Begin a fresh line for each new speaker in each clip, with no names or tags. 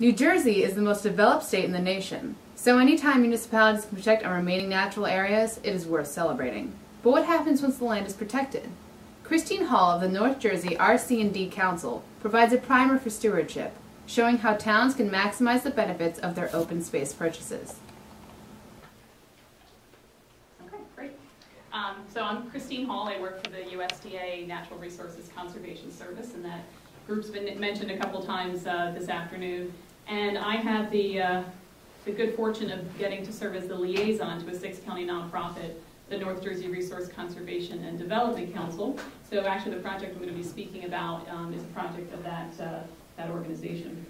New Jersey is the most developed state in the nation, so anytime municipalities can protect our remaining natural areas, it is worth celebrating. But what happens once the land is protected? Christine Hall of the North Jersey RC&D Council provides a primer for stewardship, showing how towns can maximize the benefits of their open space purchases.
Okay, great. So I'm Christine Hall. I work for the USDA Natural Resources Conservation Service, and that group's been mentioned a couple times this afternoon. And I have the good fortune of getting to serve as the liaison to a 6-county nonprofit, the North Jersey Resource Conservation and Development Council. So actually the project I'm going to be speaking about is a project of that organization.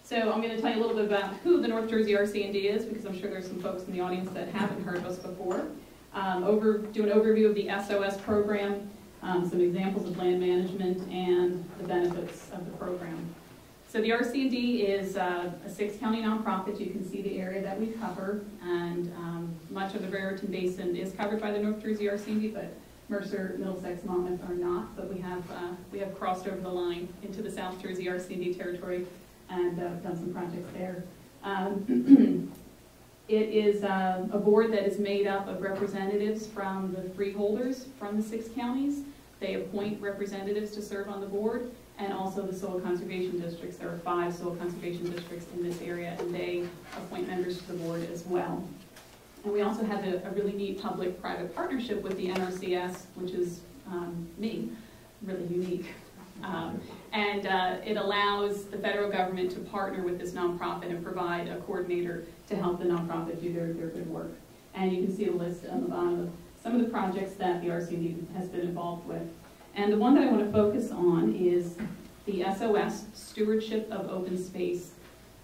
So I'm going to tell you a little bit about who the North Jersey RC&D is, because I'm sure there's some folks in the audience that haven't heard of us before. Do an overview of the SOS program, some examples of land management, and the benefits of the program. So the RC&D is a 6-county nonprofit. You can see the area that we cover, and much of the Raritan Basin is covered by the North Jersey RC&D, but Mercer, Middlesex, Monmouth are not. But we have crossed over the line into the South Jersey RC&D territory and done some projects there. It is a board that is made up of representatives from the freeholders from the 6 counties. They appoint representatives to serve on the board, and also the soil conservation districts. There are 5 soil conservation districts in this area, and they appoint members to the board as well. And we also have a really neat public-private partnership with the NRCS, which is me, really unique. It allows the federal government to partner with this nonprofit and provide a coordinator to help the nonprofit do their good work. And you can see a list on the bottom of some of the projects that the RC&D has been involved with. And the one that I want to focus on is the SOS, Stewardship of Open Space.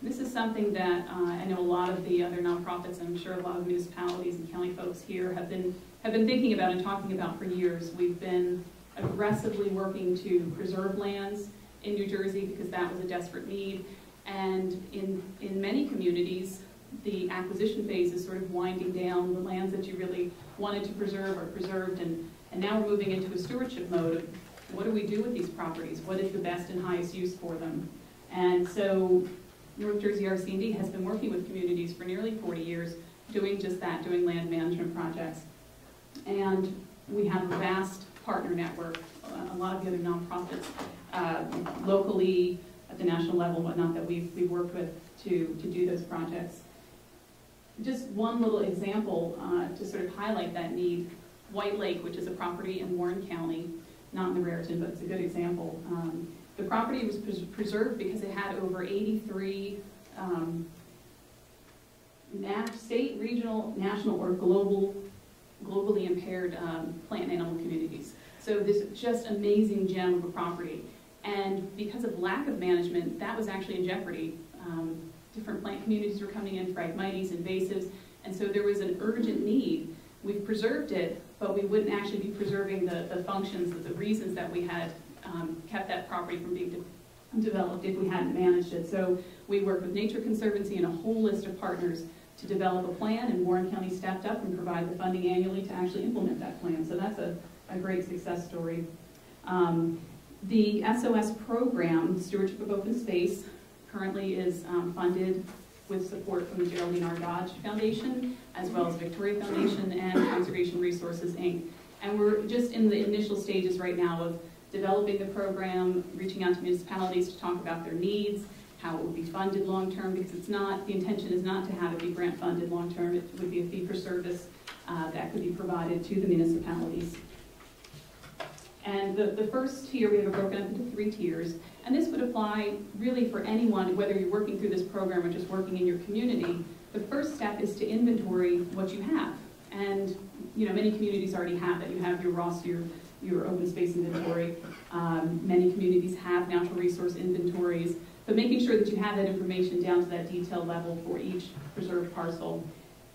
This is something that I know a lot of the other nonprofits, and I'm sure a lot of municipalities and county folks here have been thinking about and talking about for years. We've been aggressively working to preserve lands in New Jersey because that was a desperate need. And in many communities, the acquisition phase is sort of winding down. The lands that you really wanted to preserve are preserved, and now we're moving into a stewardship mode of what do we do with these properties? What is the best and highest use for them? And so North Jersey RC&D has been working with communities for nearly 40 years doing just that, doing land management projects. And we have a vast partner network, a lot of the other nonprofits locally, at the national level, whatnot, that we've worked with to do those projects. Just one little example to sort of highlight that need. White Lake, which is a property in Warren County, not in the Raritan, but it's a good example. The property was preserved because it had over 83 state, regional, national, or globally impaired plant and animal communities. So this is just amazing gem of a property. And because of lack of management, that was actually in jeopardy. Different plant communities were coming in, phragmites, invasives, and so there was an urgent need. We've preserved it, but we wouldn't actually be preserving the functions, the reasons that we had kept that property from being developed if we hadn't managed it. So we worked with Nature Conservancy and a whole list of partners to develop a plan, and Warren County stepped up and provided the funding annually to actually implement that plan. So that's a great success story. The SOS program, Stewardship of Open Space, currently is funded with support from the Geraldine R. Dodge Foundation, as well as Victoria Foundation and Conservation Resources, Inc. And we're just in the initial stages right now of developing the program, reaching out to municipalities to talk about their needs, how it would be funded long-term, because it's not, the intention is not to have it be grant-funded long-term. It would be a fee-for-service that could be provided to the municipalities. And the first tier, we have it broken up into 3 tiers. And this would apply really for anyone, whether you're working through this program or just working in your community. The first step is to inventory what you have. And many communities already have that. You have your ROS, your open space inventory. Many communities have natural resource inventories. But making sure that you have that information down to that detailed level for each preserved parcel.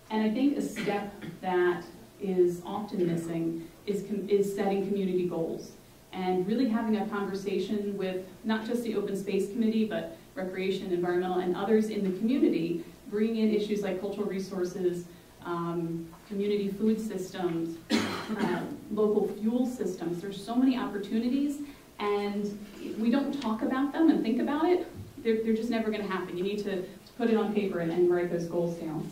And I think a step that is often missing is setting community goals. And really having a conversation with not just the Open Space Committee, but Recreation, Environmental, and others in the community, bringing in issues like cultural resources, community food systems, local fuel systems. There's so many opportunities, and we don't talk about them and think about it. they're just never going to happen. You need to put it on paper and write those goals down.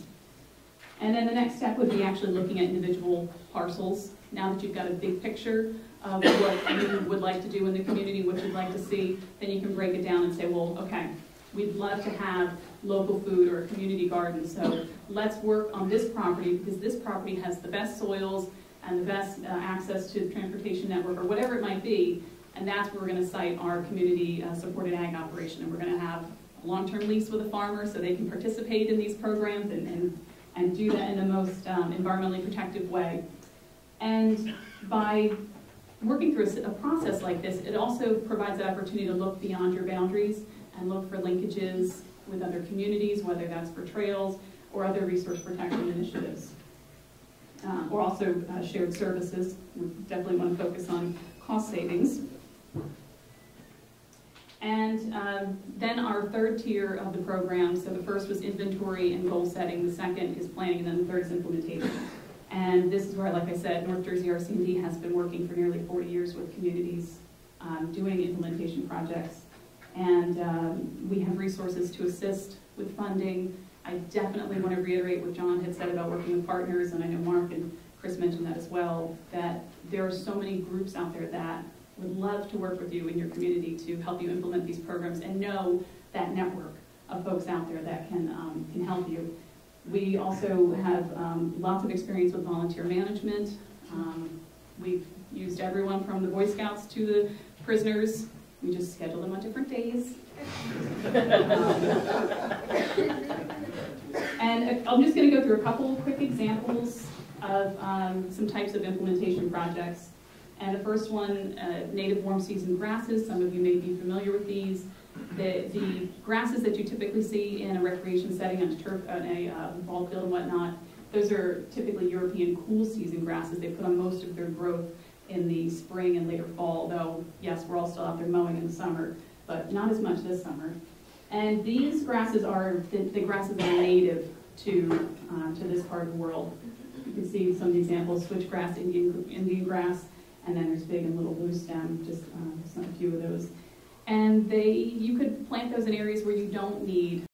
And then the next step would be actually looking at individual parcels. Now that you've got a big picture of what you would like to do in the community, what you'd like to see, then you can break it down and say, well, okay, we'd love to have local food or a community garden, so let's work on this property because this property has the best soils and the best access to the transportation network or whatever it might be, and that's where we're going to site our community supported ag operation, and we're going to have a long-term lease with a farmer so they can participate in these programs and do that in the most environmentally protective way. And by working through a process like this, it also provides the opportunity to look beyond your boundaries and look for linkages with other communities, whether that's for trails or other resource protection initiatives. Or also shared services. We definitely want to focus on cost savings. And then our third tier of the program, so the first was inventory and goal setting, the second is planning, and then the third is implementation. And this is where, like I said, North Jersey RC&D has been working for nearly 40 years with communities doing implementation projects. And we have resources to assist with funding. I definitely want to reiterate what John had said about working with partners, and I know Mark and Chris mentioned that as well, that there are so many groups out there that would love to work with you in your community to help you implement these programs and know that network of folks out there that can help you. We also have lots of experience with volunteer management. We've used everyone from the Boy Scouts to the prisoners. We just schedule them on different days. And I'm just going to go through a couple of quick examples of some types of implementation projects. And the first one, native warm season grasses. Some of you may be familiar with these. The grasses that you typically see in a recreation setting on a ball field and whatnot, those are typically European cool season grasses. They put on most of their growth in the spring and later fall, though, yes, we're all still out there mowing in the summer, but not as much this summer. And these grasses are the grasses that are native to this part of the world. You can see some of the examples: switchgrass, Indian grass, and then there's big and little blue stem, just a few of those. And you could plant those in areas where you don't need